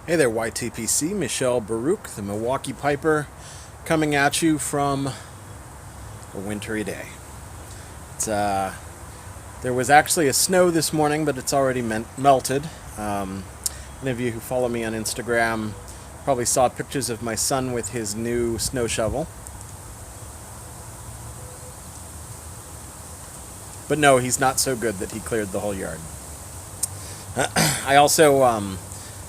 Hey there, YTPC. Michelle Baruch, the Milwaukee Piper, coming at you from a wintry day. There was actually a snow this morning, but it's already melted. Any of you who follow me on Instagram probably saw pictures of my son with his new snow shovel. But no, he's not so good that he cleared the whole yard. I also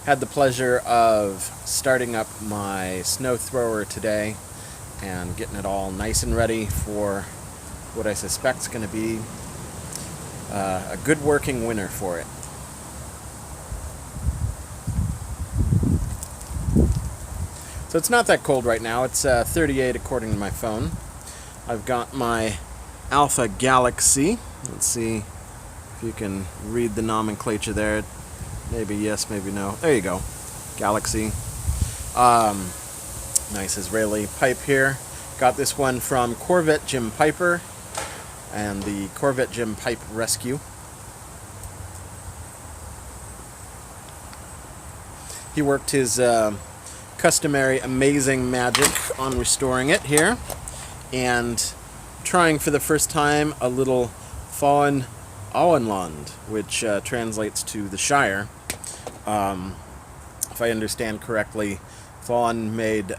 had the pleasure of starting up my snow thrower today and getting it all nice and ready for what I suspect is going to be a good working winter for it. So it's not that cold right now. It's 38 according to my phone. I've got my Alpha Galaxy. Let's see if you can read the nomenclature there. Maybe yes, maybe no. There you go. Galaxy. Nice Israeli pipe here. Got this one from Corvette Jim Piper and the Corvette Jim Pipe Rescue. He worked his customary amazing magic on restoring it here and trying for the first time a little Vauen Auenland, which translates to the Shire. If I understand correctly, Vauen made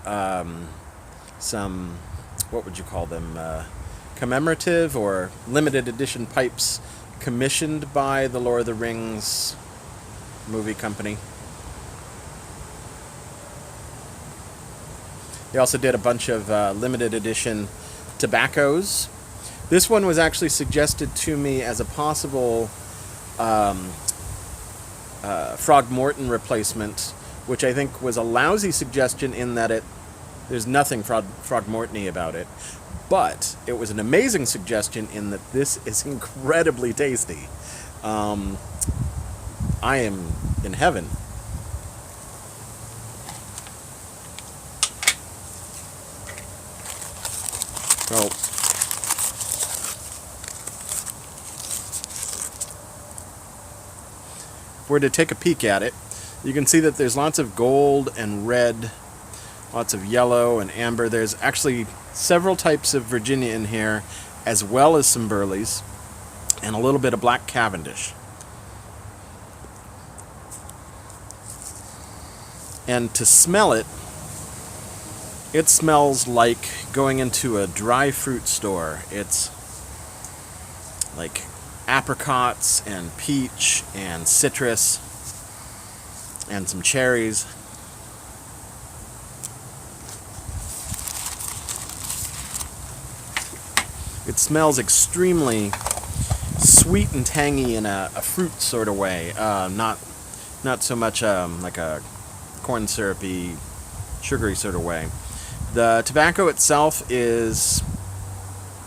some, what would you call them, commemorative or limited edition pipes commissioned by the Lord of the Rings movie company. He also did a bunch of limited edition tobaccos. This one was actually suggested to me as a possible Frogmorton replacement, which I think was a lousy suggestion in that there's nothing Frogmorton-y about it. But it was an amazing suggestion in that this is incredibly tasty. I am in heaven. Oh. If we're to take a peek at it, you can see that there's lots of gold and red, lots of yellow and amber. There's actually several types of Virginia in here, as well as some Burleys, and a little bit of black Cavendish. And to smell it, it smells like going into a dry fruit store. It's like apricots and peach and citrus and some cherries. It smells extremely sweet and tangy in a fruit sort of way, not so much like a corn syrupy, sugary sort of way. The tobacco itself is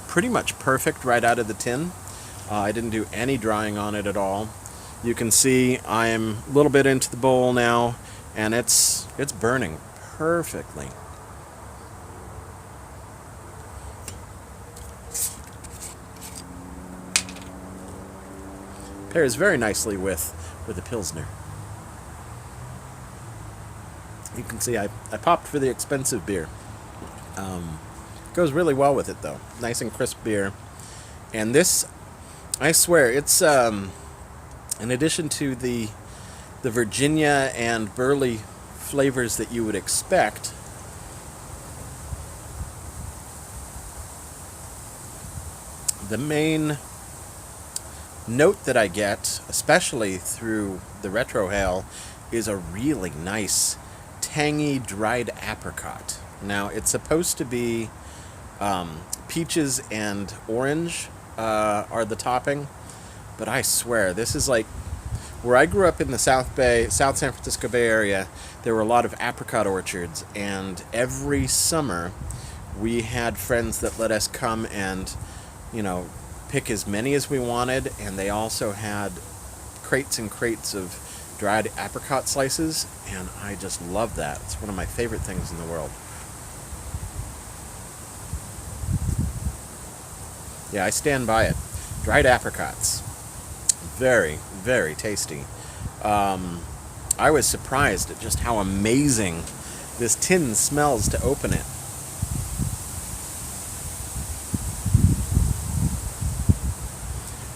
pretty much perfect right out of the tin. I didn't do any drying on it at all. You can see I'm a little bit into the bowl now, and it's burning perfectly. Pairs very nicely with a Pilsner. You can see I popped for the expensive beer. Goes really well with it though. Nice and crisp beer. And this, I swear, it's in addition to the Virginia and Burley flavors that you would expect, the main note that I get, especially through the retrohale, is a really nice tangy dried apricot. Now it's supposed to be peaches and orange are the topping, but I swear this is like where I grew up in the South San Francisco Bay Area. There were a lot of apricot orchards, and every summer we had friends that let us come and pick as many as we wanted, and they also had crates and crates of dried apricot slices, and I just love that. It's one of my favorite things in the world. Yeah, I stand by it. Dried apricots. Very, very tasty. I was surprised at just how amazing this tin smells to open it.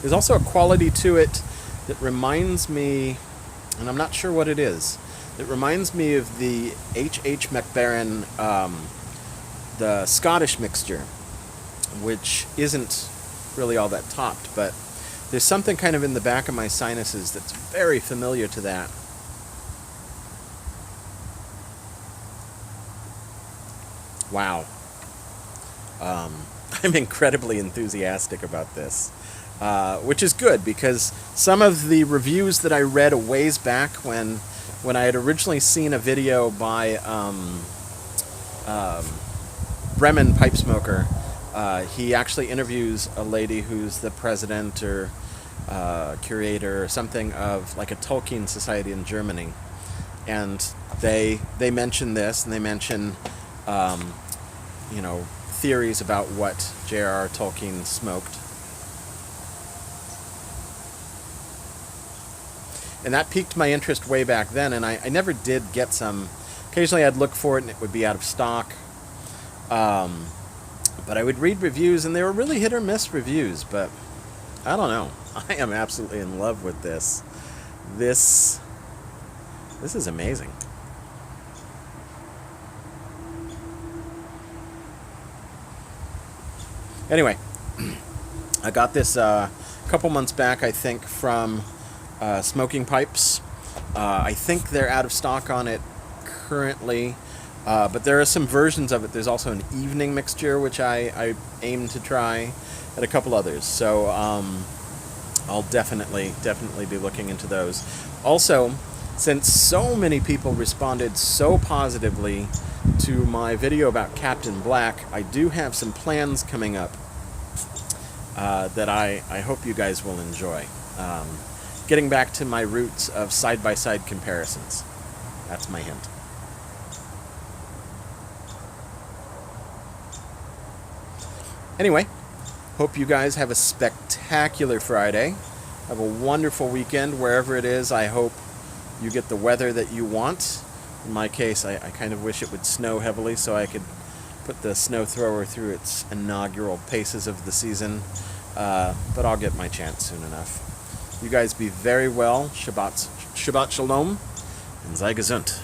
There's also a quality to it that reminds me, and I'm not sure what it is, it reminds me of the H.H. McBaron, the Scottish mixture, which isn't really all that topped, but there's something kind of in the back of my sinuses that's very familiar to that. Wow. I'm incredibly enthusiastic about this, which is good because some of the reviews that I read a ways back when I had originally seen a video by Bremen Pipe Smoker, he actually interviews a lady who's the president or curator or something of like a Tolkien society in Germany, and they mention this, and they mention theories about what J.R.R. Tolkien smoked. And that piqued my interest way back then, and I never did get some. Occasionally I'd look for it and it would be out of stock. But I would read reviews, and they were really hit or miss reviews, but I don't know. I am absolutely in love with this. This is amazing. Anyway, I got this a couple months back, I think, from Smoking Pipes. I think they're out of stock on it currently, but there are some versions of it. There's also an evening mixture, which I aim to try, and a couple others. So I'll definitely be looking into those. Also, since so many people responded so positively to my video about Captain Black, I do have some plans coming up that I hope you guys will enjoy. Getting back to my roots of side-by-side comparisons. That's my hint. Anyway, hope you guys have a spectacular Friday. Have a wonderful weekend wherever it is. I hope you get the weather that you want. In my case, I kind of wish it would snow heavily so I could put the snow thrower through its inaugural paces of the season. But I'll get my chance soon enough. You guys be very well. Shabbat Shalom, and sei gesund.